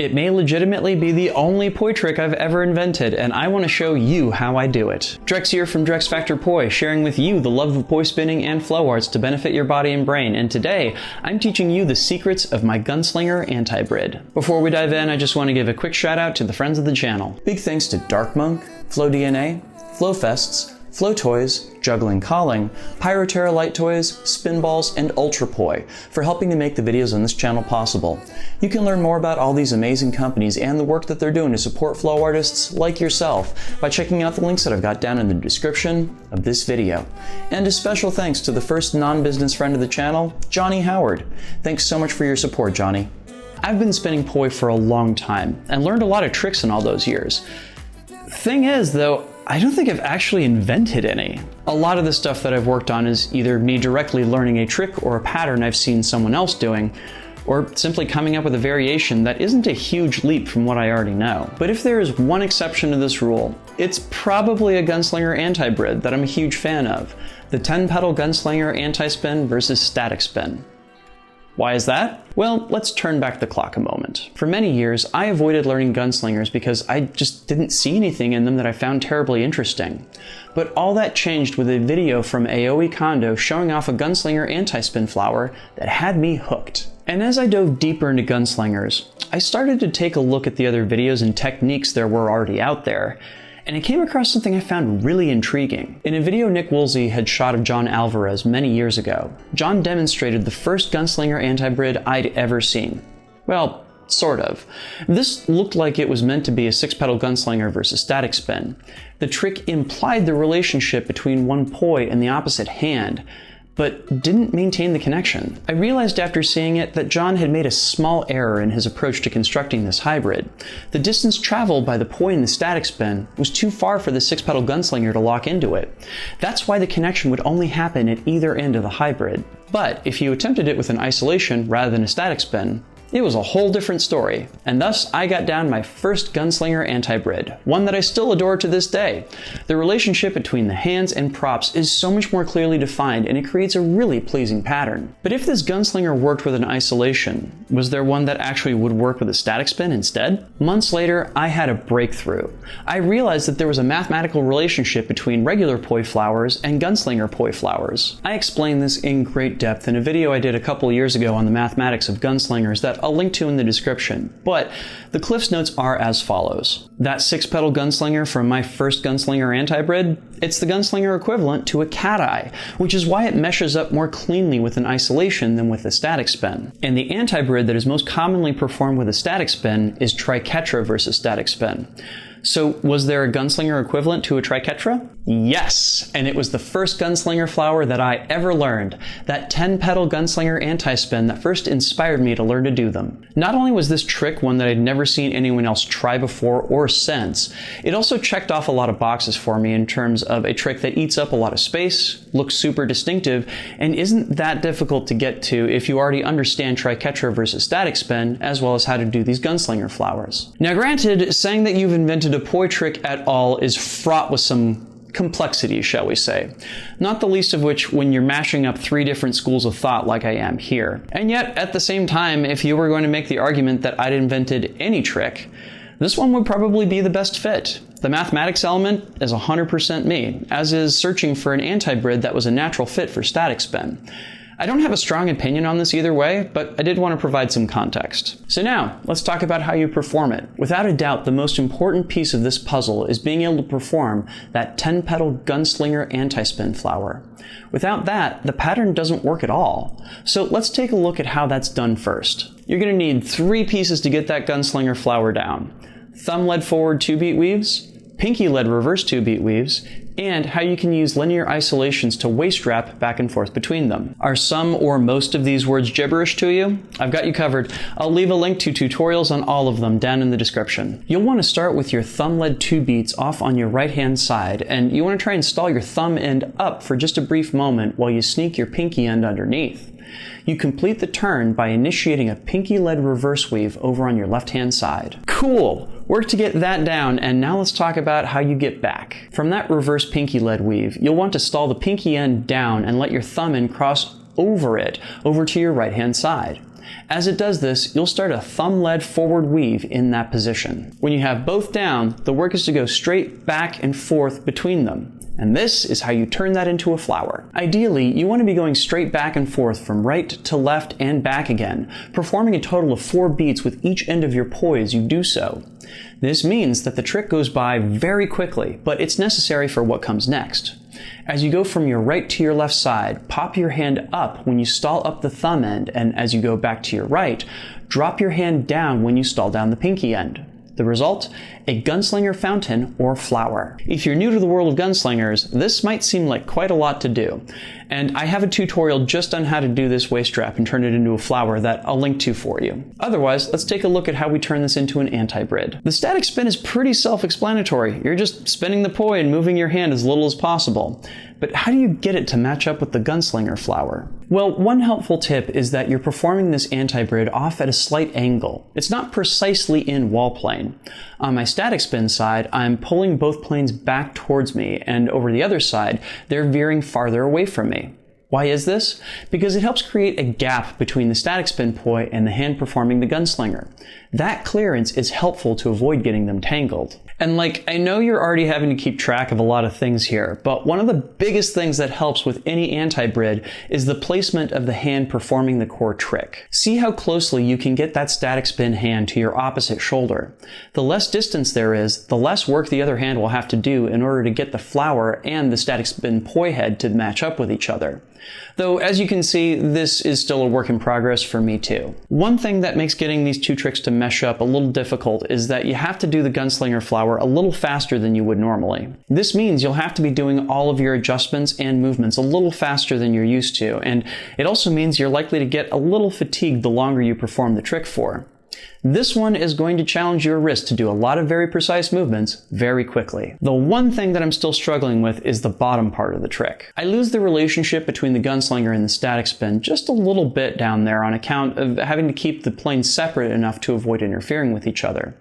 It may legitimately be the only poi trick I've ever invented, and I want to show you how I do it. Drex here from Drex Factor Poi, sharing with you the love of poi spinning and flow arts to benefit your body and brain, and today I'm teaching you the secrets of my Gunslinger Anti-Brid. Before we dive in, I just want to give a quick shout out to the friends of the channel. Big thanks to Dark Monk, Flow DNA, Flow Fests, Flow Toys, Juggling Calling, Pyroterra Light Toys, Spinballs, and Ultra Poi for helping to make the videos on this channel possible. You can learn more about all these amazing companies and the work that they're doing to support flow artists like yourself by checking out the links that I've got down in the description of this video. And a special thanks to the first non-business friend of the channel, Johnny Howard. Thanks so much for your support, Johnny. I've been spinning poi for a long time and learned a lot of tricks in all those years. Thing is, though, I don't think I've actually invented any. A lot of the stuff that I've worked on is either me directly learning a trick or a pattern I've seen someone else doing, or simply coming up with a variation that isn't a huge leap from what I already know. But if there is one exception to this rule, it's probably a Gunslinger Anti-Brid that I'm a huge fan of, the 10-pedal Gunslinger Anti-Spin versus Static Spin. Why is that? Well, let's turn back the clock a moment. For many years, I avoided learning gunslingers because I just didn't see anything in them that I found terribly interesting. But all that changed with a video from Aoi Kondo showing off a Gunslinger anti-spin flower that had me hooked. And as I dove deeper into gunslingers, I started to take a look at the other videos and techniques there were already out there, and I came across something I found really intriguing. In a video Nick Woolsey had shot of John Alvarez many years ago, John demonstrated the first Gunslinger Anti-Brid I'd ever seen. Well, sort of. This looked like it was meant to be a 6-pedal gunslinger versus static spin. The trick implied the relationship between one poi and the opposite hand, but didn't maintain the connection. I realized after seeing it that John had made a small error in his approach to constructing this hybrid. The distance traveled by the poi in the static spin was too far for the 6-pedal gunslinger to lock into it. That's why the connection would only happen at either end of the hybrid. But if you attempted it with an isolation rather than a static spin, it was a whole different story, and thus I got down my first Gunslinger Anti-Brid, one that I still adore to this day. The relationship between the hands and props is so much more clearly defined, and it creates a really pleasing pattern. But if this Gunslinger worked with an isolation, was there one that actually would work with a static spin instead? Months later, I had a breakthrough. I realized that there was a mathematical relationship between regular poi flowers and Gunslinger poi flowers. I explained this in great depth in a video I did a couple years ago on the mathematics of gunslingers that I'll link to in the description, but the Cliff's Notes are as follows. That 6-pedal gunslinger from my first Gunslinger Anti-Brid, it's the gunslinger equivalent to a cat eye, which is why it meshes up more cleanly with an isolation than with a static spin. And the anti-brid that is most commonly performed with a static spin is triquetra versus static spin. So was there a gunslinger equivalent to a triquetra? Yes, and it was the first gunslinger flower that I ever learned, that 10-pedal gunslinger anti-spin that first inspired me to learn to do them. Not only was this trick one that I'd never seen anyone else try before or since, it also checked off a lot of boxes for me in terms of a trick that eats up a lot of space, looks super distinctive, and isn't that difficult to get to if you already understand triquetra versus static spin, as well as how to do these gunslinger flowers. Now granted, saying that you've invented a poi trick at all is fraught with some complexity, shall we say. Not the least of which when you're mashing up 3 different schools of thought like I am here. And yet, at the same time, if you were going to make the argument that I'd invented any trick, this one would probably be the best fit. The mathematics element is 100% me, as is searching for an anti-brid that was a natural fit for static spin. I don't have a strong opinion on this either way, but I did want to provide some context. So now, let's talk about how you perform it. Without a doubt, the most important piece of this puzzle is being able to perform that 10-pedal gunslinger anti-spin flower. Without that, the pattern doesn't work at all. So let's take a look at how that's done first. You're going to need 3 pieces to get that gunslinger flower down. Thumb-led forward 2-beat weaves, pinky-led reverse 2-beat weaves, and how you can use linear isolations to waist wrap back and forth between them. Are some or most of these words gibberish to you? I've got you covered. I'll leave a link to tutorials on all of them down in the description. You'll want to start with your thumb-led 2 beats off on your right-hand side, and you want to try and stall your thumb end up for just a brief moment while you sneak your pinky end underneath. You complete the turn by initiating a pinky-led reverse weave over on your left-hand side. Cool! Work to get that down, and now let's talk about how you get back. From that reverse pinky-led weave, you'll want to stall the pinky end down and let your thumb end cross over it, over to your right-hand side. As it does this, you'll start a thumb-led forward weave in that position. When you have both down, the work is to go straight back and forth between them. And this is how you turn that into a flower. Ideally, you want to be going straight back and forth from right to left and back again, performing a total of 4 beats with each end of your poi as you do so. This means that the trick goes by very quickly, but it's necessary for what comes next. As you go from your right to your left side, pop your hand up when you stall up the thumb end, and as you go back to your right, drop your hand down when you stall down the pinky end. The result? A gunslinger fountain or flower. If you're new to the world of gunslingers, this might seem like quite a lot to do. And I have a tutorial just on how to do this waist strap and turn it into a flower that I'll link to for you. Otherwise, let's take a look at how we turn this into an anti-Brid. The static spin is pretty self-explanatory. You're just spinning the poi and moving your hand as little as possible. But how do you get it to match up with the gunslinger flower? Well, one helpful tip is that you're performing this anti-Brid off at a slight angle. It's not precisely in wall plane. On my static spin side, I'm pulling both planes back towards me, and over the other side, they're veering farther away from me. Why is this? Because it helps create a gap between the static spin poi and the hand performing the gunslinger. That clearance is helpful to avoid getting them tangled. And I know you're already having to keep track of a lot of things here, but one of the biggest things that helps with any anti-Brid is the placement of the hand performing the core trick. See how closely you can get that static spin hand to your opposite shoulder. The less distance there is, the less work the other hand will have to do in order to get the flower and the static spin poi head to match up with each other. Though, as you can see, this is still a work in progress for me too. One thing that makes getting these two tricks to mesh up a little difficult is that you have to do the gunslinger flower a little faster than you would normally. This means you'll have to be doing all of your adjustments and movements a little faster than you're used to, and it also means you're likely to get a little fatigued the longer you perform the trick for. This one is going to challenge your wrist to do a lot of very precise movements very quickly. The one thing that I'm still struggling with is the bottom part of the trick. I lose the relationship between the gunslinger and the static spin just a little bit down there on account of having to keep the planes separate enough to avoid interfering with each other.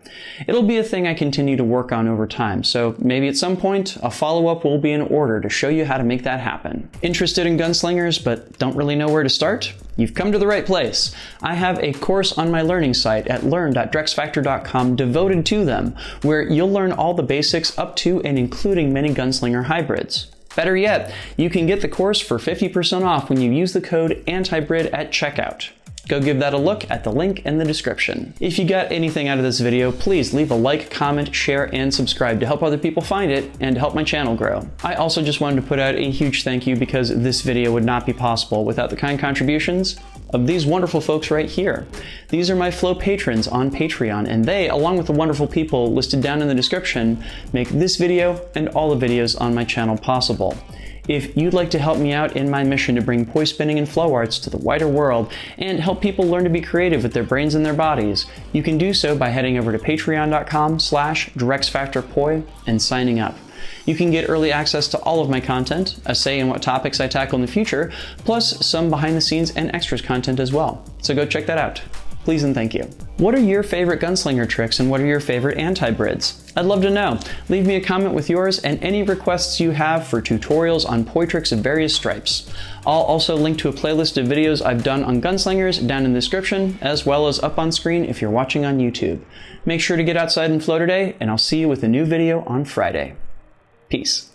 It'll be a thing I continue to work on over time, so maybe at some point a follow-up will be in order to show you how to make that happen. Interested in gunslingers but don't really know where to start? You've come to the right place. I have a course on my learning site at learn.drexfactor.com devoted to them, where you'll learn all the basics up to and including many gunslinger hybrids. Better yet, you can get the course for 50% off when you use the code ANTIBRID at checkout. Go give that a look at the link in the description. If you got anything out of this video, please leave a like, comment, share, and subscribe to help other people find it and to help my channel grow. I also just wanted to put out a huge thank you because this video would not be possible without the kind contributions of these wonderful folks right here. These are my Flow patrons on Patreon, and they, along with the wonderful people listed down in the description, make this video and all the videos on my channel possible. If you'd like to help me out in my mission to bring poi spinning and flow arts to the wider world and help people learn to be creative with their brains and their bodies, you can do so by heading over to patreon.com/DrexFactorPoi and signing up. You can get early access to all of my content, a say in what topics I tackle in the future, plus some behind the scenes and extras content as well. So go check that out. Please and thank you. What are your favorite gunslinger tricks and what are your favorite anti-Brids? I'd love to know. Leave me a comment with yours and any requests you have for tutorials on poi tricks of various stripes. I'll also link to a playlist of videos I've done on gunslingers down in the description, as well as up on screen if you're watching on YouTube. Make sure to get outside and flow today, and I'll see you with a new video on Friday. Peace.